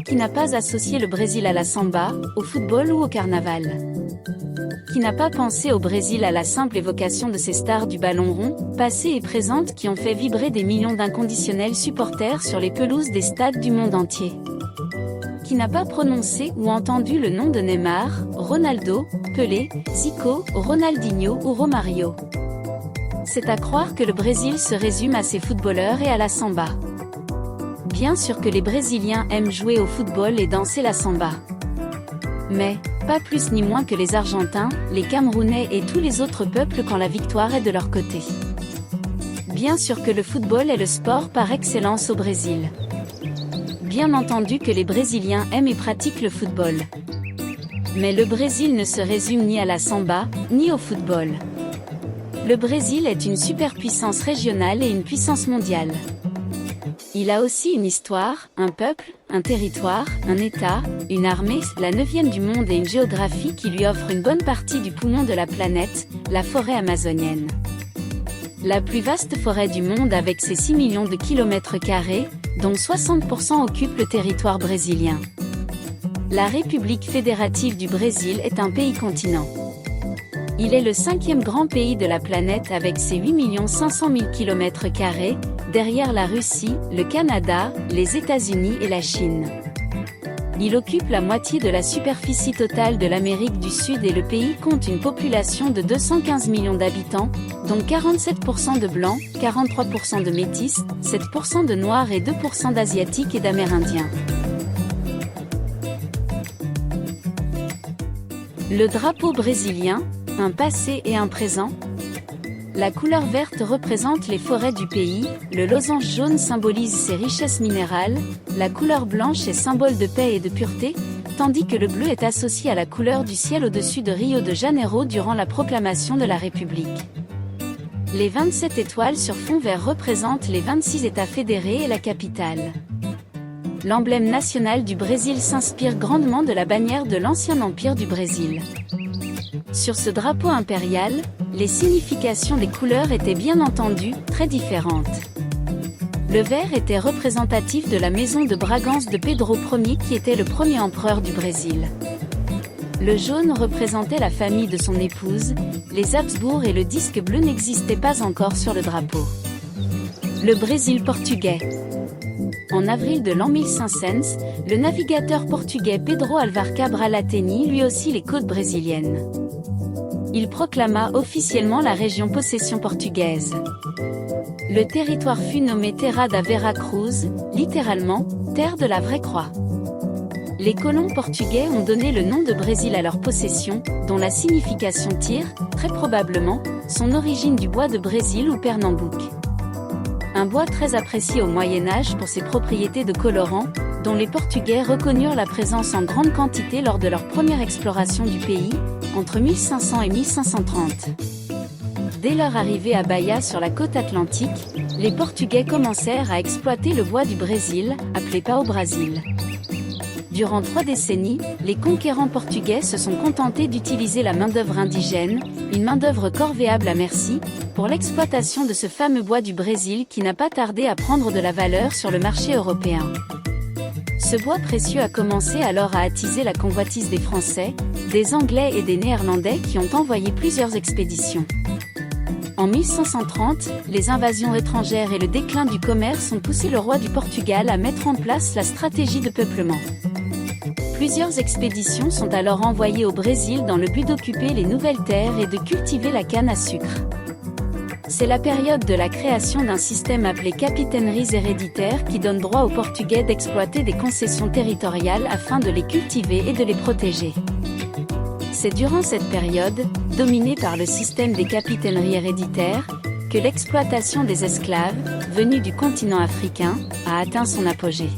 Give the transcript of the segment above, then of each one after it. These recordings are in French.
Qui n'a pas associé le Brésil à la samba, au football ou au carnaval? Qui n'a pas pensé au Brésil à la simple évocation de ces stars du ballon rond, passées et présentes qui ont fait vibrer des millions d'inconditionnels supporters sur les pelouses des stades du monde entier? Qui n'a pas prononcé ou entendu le nom de Neymar, Ronaldo, Pelé, Zico, Ronaldinho ou Romario? C'est à croire que le Brésil se résume à ses footballeurs et à la samba. Bien sûr que les Brésiliens aiment jouer au football et danser la samba. Mais, pas plus ni moins que les Argentins, les Camerounais et tous les autres peuples quand la victoire est de leur côté. Bien sûr que le football est le sport par excellence au Brésil. Bien entendu que les Brésiliens aiment et pratiquent le football. Mais le Brésil ne se résume ni à la samba, ni au football. Le Brésil est une superpuissance régionale et une puissance mondiale. Il a aussi une histoire, un peuple, un territoire, un État, une armée, la 9e du monde et une géographie qui lui offre une bonne partie du poumon de la planète, la forêt amazonienne. La plus vaste forêt du monde avec ses 6 millions de kilomètres carrés, dont 60% occupent le territoire brésilien. La République fédérative du Brésil est un pays-continent. Il est le 5e grand pays de la planète avec ses 8 500 000 km², derrière la Russie, le Canada, les États-Unis et la Chine. Il occupe la moitié de la superficie totale de l'Amérique du Sud et le pays compte une population de 215 millions d'habitants, dont 47% de blancs, 43% de métis, 7% de noirs et 2% d'asiatiques et d'amérindiens. Le drapeau brésilien, un passé et un présent. La couleur verte représente les forêts du pays, le losange jaune symbolise ses richesses minérales, la couleur blanche est symbole de paix et de pureté, tandis que le bleu est associé à la couleur du ciel au-dessus de Rio de Janeiro durant la proclamation de la République. Les 27 étoiles sur fond vert représentent les 26 États fédérés et la capitale. L'emblème national du Brésil s'inspire grandement de la bannière de l'ancien empire du Brésil. Sur ce drapeau impérial, les significations des couleurs étaient bien entendu très différentes. Le vert était représentatif de la maison de Bragance de Pedro Ier qui était le premier empereur du Brésil. Le jaune représentait la famille de son épouse, les Habsbourg et le disque bleu n'existait pas encore sur le drapeau. Le Brésil portugais. En avril de l'an 1500, le navigateur portugais Pedro Álvares Cabral atteignit lui aussi les côtes brésiliennes. Il proclama officiellement la région possession portugaise. Le territoire fut nommé Terra da Vera Cruz, littéralement, terre de la vraie croix. Les colons portugais ont donné le nom de Brésil à leur possession, dont la signification tire, très probablement, son origine du bois de Brésil ou Pernambouc. Un bois très apprécié au Moyen-Âge pour ses propriétés de colorant, dont les Portugais reconnurent la présence en grande quantité lors de leur première exploration du pays, entre 1500 et 1530. Dès leur arrivée à Bahia sur la côte atlantique, les Portugais commencèrent à exploiter le bois du Brésil, appelé pau-brasil. Durant 3 décennies, les conquérants portugais se sont contentés d'utiliser la main-d'œuvre indigène, une main-d'œuvre corvéable à merci, pour l'exploitation de ce fameux bois du Brésil qui n'a pas tardé à prendre de la valeur sur le marché européen. Ce bois précieux a commencé alors à attiser la convoitise des Français, des Anglais et des Néerlandais qui ont envoyé plusieurs expéditions. En 1530, les invasions étrangères et le déclin du commerce ont poussé le roi du Portugal à mettre en place la stratégie de peuplement. Plusieurs expéditions sont alors envoyées au Brésil dans le but d'occuper les nouvelles terres et de cultiver la canne à sucre. C'est la période de la création d'un système appelé capitaineries héréditaires qui donne droit aux Portugais d'exploiter des concessions territoriales afin de les cultiver et de les protéger. C'est durant cette période, dominée par le système des capitaineries héréditaires, que l'exploitation des esclaves, venus du continent africain, a atteint son apogée.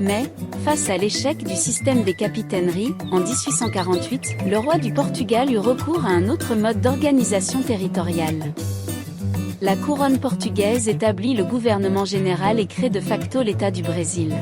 Mais, face à l'échec du système des capitaineries, en 1848, le roi du Portugal eut recours à un autre mode d'organisation territoriale. La couronne portugaise établit le gouvernement général et crée de facto l'État du Brésil.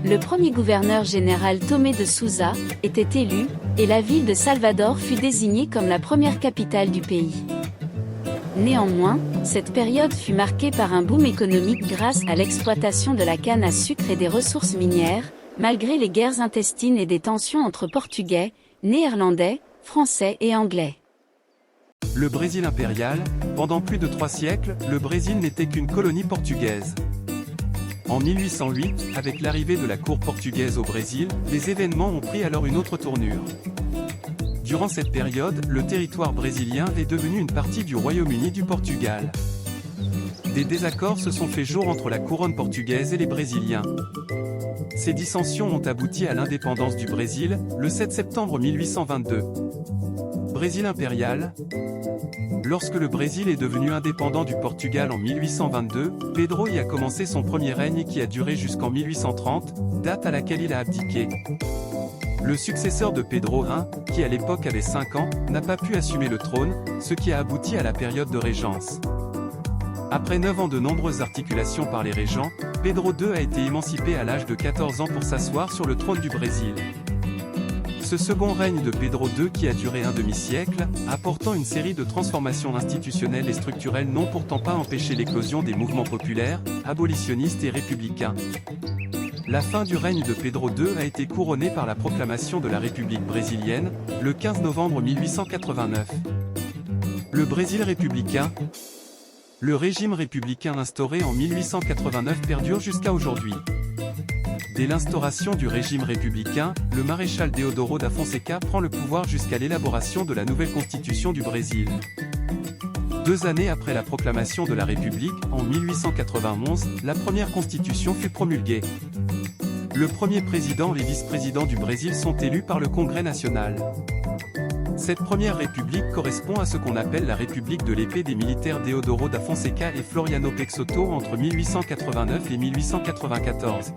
Le premier gouverneur général Tomé de Souza était élu, et la ville de Salvador fut désignée comme la première capitale du pays. Néanmoins, cette période fut marquée par un boom économique grâce à l'exploitation de la canne à sucre et des ressources minières, malgré les guerres intestines et des tensions entre Portugais, Néerlandais, Français et Anglais. Le Brésil impérial, pendant plus de 3 siècles, le Brésil n'était qu'une colonie portugaise. En 1808, avec l'arrivée de la cour portugaise au Brésil, les événements ont pris alors une autre tournure. Durant cette période, le territoire brésilien est devenu une partie du Royaume-Uni du Portugal. Des désaccords se sont faits jour entre la couronne portugaise et les Brésiliens. Ces dissensions ont abouti à l'indépendance du Brésil, le 7 septembre 1822. Brésil impérial. Lorsque le Brésil est devenu indépendant du Portugal en 1822, Pedro y a commencé son premier règne qui a duré jusqu'en 1830, date à laquelle il a abdiqué. Le successeur de Pedro I, qui à l'époque avait 5 ans, n'a pas pu assumer le trône, ce qui a abouti à la période de régence. Après 9 ans de nombreuses articulations par les régents, Pedro II a été émancipé à l'âge de 14 ans pour s'asseoir sur le trône du Brésil. Ce second règne de Pedro II qui a duré un demi-siècle, apportant une série de transformations institutionnelles et structurelles n'ont pourtant pas empêché l'éclosion des mouvements populaires, abolitionnistes et républicains. La fin du règne de Pedro II a été couronnée par la proclamation de la République brésilienne, le 15 novembre 1889. Le Brésil républicain. Le régime républicain instauré en 1889 perdure jusqu'à aujourd'hui. Dès l'instauration du régime républicain, le maréchal Deodoro da Fonseca prend le pouvoir jusqu'à l'élaboration de la nouvelle constitution du Brésil. 2 années après la proclamation de la République, en 1891, la première constitution fut promulguée. Le premier président et vice-président du Brésil sont élus par le Congrès national. Cette première république correspond à ce qu'on appelle la République de l'épée des militaires Deodoro da Fonseca et Floriano Peixoto entre 1889 et 1894.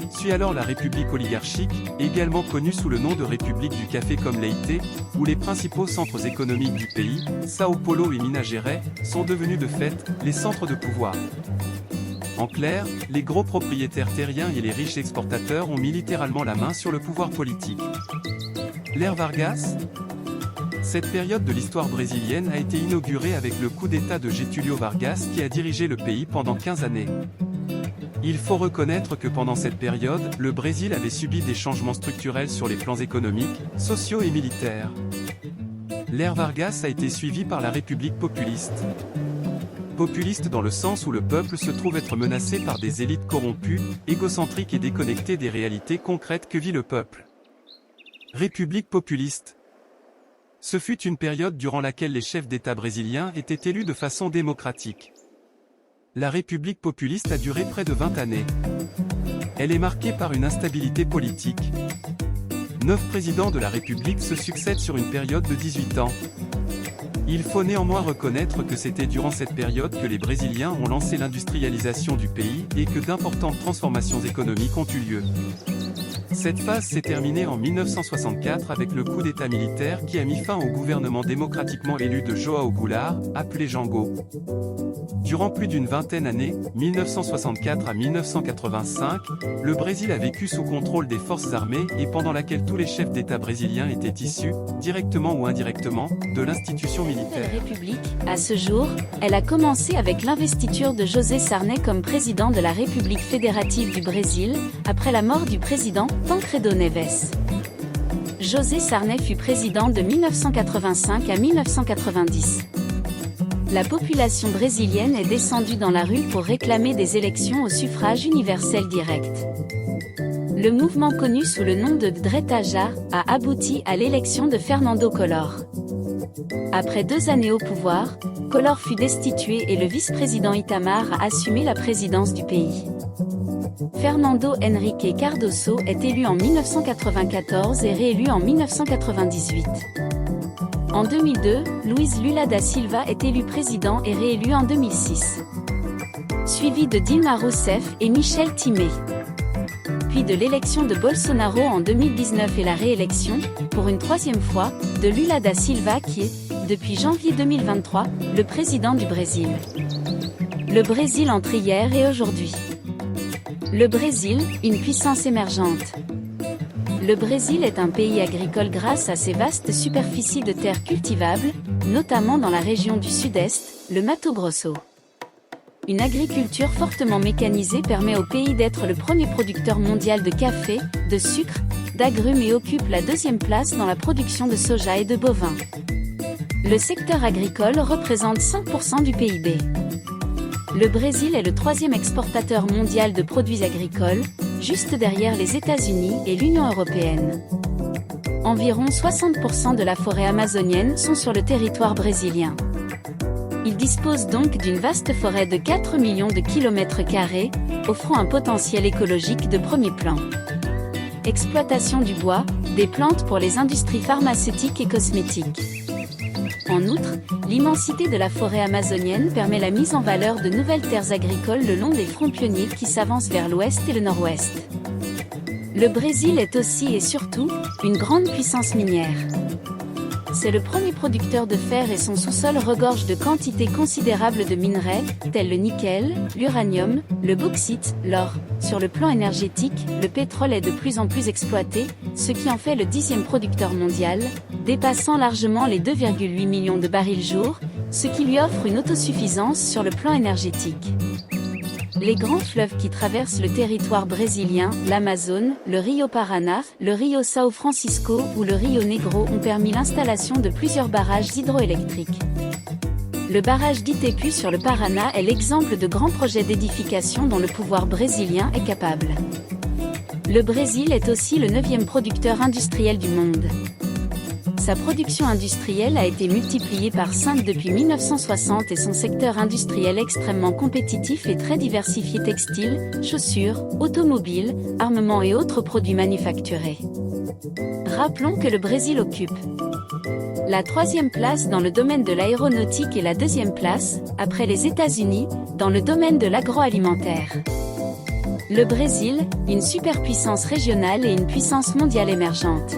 Suit alors la République oligarchique, également connue sous le nom de République du Café comme Leite, où les principaux centres économiques du pays, Sao Paulo et Minas Gerais, sont devenus de fait les centres de pouvoir. En clair, les gros propriétaires terriens et les riches exportateurs ont mis littéralement la main sur le pouvoir politique. L'ère Vargas. Cette période de l'histoire brésilienne a été inaugurée avec le coup d'État de Getúlio Vargas qui a dirigé le pays pendant 15 années. Il faut reconnaître que pendant cette période, le Brésil avait subi des changements structurels sur les plans économiques, sociaux et militaires. L'ère Vargas a été suivie par la République populiste. Populiste dans le sens où le peuple se trouve être menacé par des élites corrompues, égocentriques et déconnectées des réalités concrètes que vit le peuple. République populiste. Ce fut une période durant laquelle les chefs d'État brésiliens étaient élus de façon démocratique. La République populiste a duré près de 20 années. Elle est marquée par une instabilité politique. 9 présidents de la République se succèdent sur une période de 18 ans. Il faut néanmoins reconnaître que c'était durant cette période que les Brésiliens ont lancé l'industrialisation du pays et que d'importantes transformations économiques ont eu lieu. Cette phase s'est terminée en 1964 avec le coup d'État militaire qui a mis fin au gouvernement démocratiquement élu de João Goulart, appelé Jango. Durant plus d'une vingtaine d'années, 1964 à 1985, le Brésil a vécu sous contrôle des forces armées et pendant laquelle tous les chefs d'État brésiliens étaient issus, directement ou indirectement, de l'institution militaire. La République, à ce jour, elle a commencé avec l'investiture de José Sarney comme président de la République fédérative du Brésil, après la mort du président Tancredo Neves. José Sarney fut président de 1985 à 1990. La population brésilienne est descendue dans la rue pour réclamer des élections au suffrage universel direct. Le mouvement connu sous le nom de Direita Já a abouti à l'élection de Fernando Collor. Après 2 années au pouvoir, Collor fut destitué et le vice-président Itamar a assumé la présidence du pays. Fernando Henrique Cardoso est élu en 1994 et réélu en 1998. En 2002, Luiz Lula da Silva est élu président et réélu en 2006. Suivi de Dilma Rousseff et Michel Temer. Puis de l'élection de Bolsonaro en 2019 et la réélection, pour une 3e fois, de Lula da Silva qui est, depuis janvier 2023, le président du Brésil. Le Brésil entre hier et aujourd'hui. Le Brésil, une puissance émergente. Le Brésil est un pays agricole grâce à ses vastes superficies de terres cultivables, notamment dans la région du Sud-Est, le Mato Grosso. Une agriculture fortement mécanisée permet au pays d'être le premier producteur mondial de café, de sucre, d'agrumes et occupe la deuxième place dans la production de soja et de bovins. Le secteur agricole représente 5% du PIB. Le Brésil est le troisième exportateur mondial de produits agricoles, juste derrière les États-Unis et l'Union européenne. Environ 60% de la forêt amazonienne sont sur le territoire brésilien. Il dispose donc d'une vaste forêt de 4 millions de kilomètres carrés, offrant un potentiel écologique de premier plan. Exploitation du bois, des plantes pour les industries pharmaceutiques et cosmétiques. En outre, l'immensité de la forêt amazonienne permet la mise en valeur de nouvelles terres agricoles le long des fronts pionniers qui s'avancent vers l'ouest et le nord-ouest. Le Brésil est aussi et surtout une grande puissance minière. C'est le premier producteur de fer et son sous-sol regorge de quantités considérables de minerais, tels le nickel, l'uranium, le bauxite, l'or. Sur le plan énergétique, le pétrole est de plus en plus exploité, ce qui en fait le 10e producteur mondial, dépassant largement les 2,8 millions de barils jour, ce qui lui offre une autosuffisance sur le plan énergétique. Les grands fleuves qui traversent le territoire brésilien, l'Amazone, le Rio Paraná, le Rio São Francisco ou le Rio Negro ont permis l'installation de plusieurs barrages hydroélectriques. Le barrage d'Itaipú sur le Paraná est l'exemple de grands projets d'édification dont le pouvoir brésilien est capable. Le Brésil est aussi le 9e producteur industriel du monde. Sa production industrielle a été multipliée par 5 depuis 1960 et son secteur industriel extrêmement compétitif et très diversifié textile, chaussures, automobiles, armements et autres produits manufacturés. Rappelons que le Brésil occupe la 3e place dans le domaine de l'aéronautique et la 2e place, après les États-Unis, dans le domaine de l'agroalimentaire. Le Brésil, une superpuissance régionale et une puissance mondiale émergente.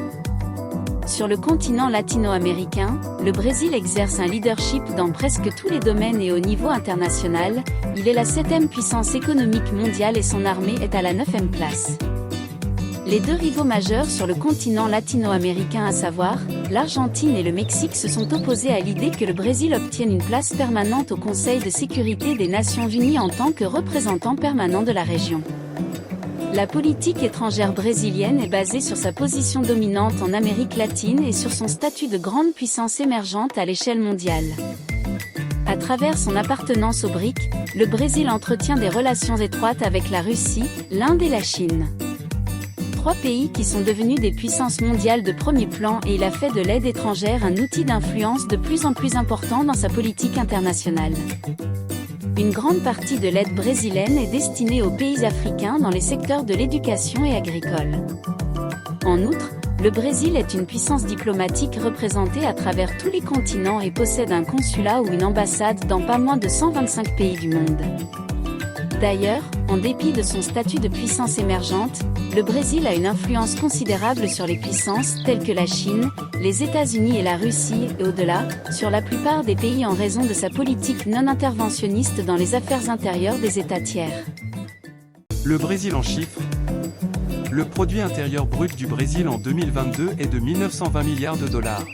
Sur le continent latino-américain, le Brésil exerce un leadership dans presque tous les domaines et au niveau international, il est la 7e puissance économique mondiale et son armée est à la 9e place. Les deux rivaux majeurs sur le continent latino-américain, à savoir l'Argentine et le Mexique, se sont opposés à l'idée que le Brésil obtienne une place permanente au Conseil de sécurité des Nations Unies en tant que représentant permanent de la région. La politique étrangère brésilienne est basée sur sa position dominante en Amérique latine et sur son statut de grande puissance émergente à l'échelle mondiale. À travers son appartenance aux BRIC, le Brésil entretient des relations étroites avec la Russie, l'Inde et la Chine. 3 pays qui sont devenus des puissances mondiales de premier plan et il a fait de l'aide étrangère un outil d'influence de plus en plus important dans sa politique internationale. Une grande partie de l'aide brésilienne est destinée aux pays africains dans les secteurs de l'éducation et agricole. En outre, le Brésil est une puissance diplomatique représentée à travers tous les continents et possède un consulat ou une ambassade dans pas moins de 125 pays du monde. D'ailleurs, en dépit de son statut de puissance émergente, le Brésil a une influence considérable sur les puissances telles que la Chine, les États-Unis et la Russie, et au-delà, sur la plupart des pays en raison de sa politique non interventionniste dans les affaires intérieures des États tiers. Le Brésil en chiffres. Le produit intérieur brut du Brésil en 2022 est de 1920 milliards de dollars.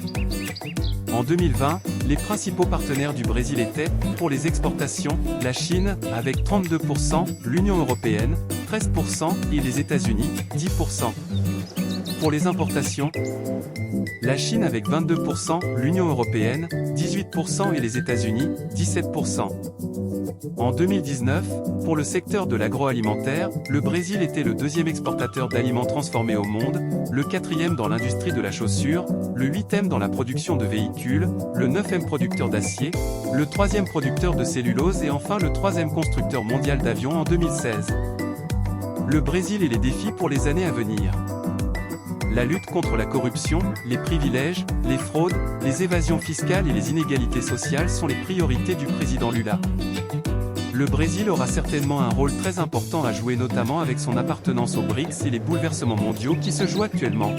En 2020, les principaux partenaires du Brésil étaient, pour les exportations, la Chine, avec 32%, l'Union européenne, 13% et les États-Unis, 10%. Pour les importations, la Chine avec 22%, l'Union européenne, 18% et les États-Unis, 17%. En 2019, pour le secteur de l'agroalimentaire, le Brésil était le 2e exportateur d'aliments transformés au monde, le 4e dans l'industrie de la chaussure, le 8e dans la production de véhicules, le 9e producteur d'acier, le 3e producteur de cellulose et enfin le 3e constructeur mondial d'avions en 2016. Le Brésil et les défis pour les années à venir. La lutte contre la corruption, les privilèges, les fraudes, les évasions fiscales et les inégalités sociales sont les priorités du président Lula. Le Brésil aura certainement un rôle très important à jouer, notamment avec son appartenance aux BRICS et les bouleversements mondiaux qui se jouent actuellement.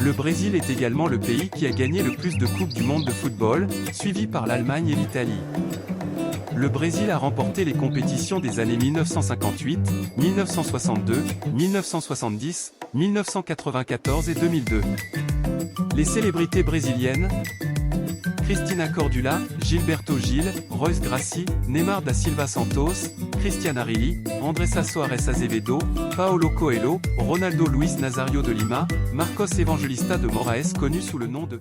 Le Brésil est également le pays qui a gagné le plus de coupes du monde de football, suivi par l'Allemagne et l'Italie. Le Brésil a remporté les compétitions des années 1958, 1962, 1970, 1994 et 2002. Les célébrités brésiliennes. Cristina Cordula, Gilberto Gil, Royce Gracie, Neymar da Silva Santos, Cristian Arilli, Andressa Soares Azevedo, Paolo Coelho, Ronaldo Luis Nazario de Lima, Marcos Evangelista de Moraes connu sous le nom de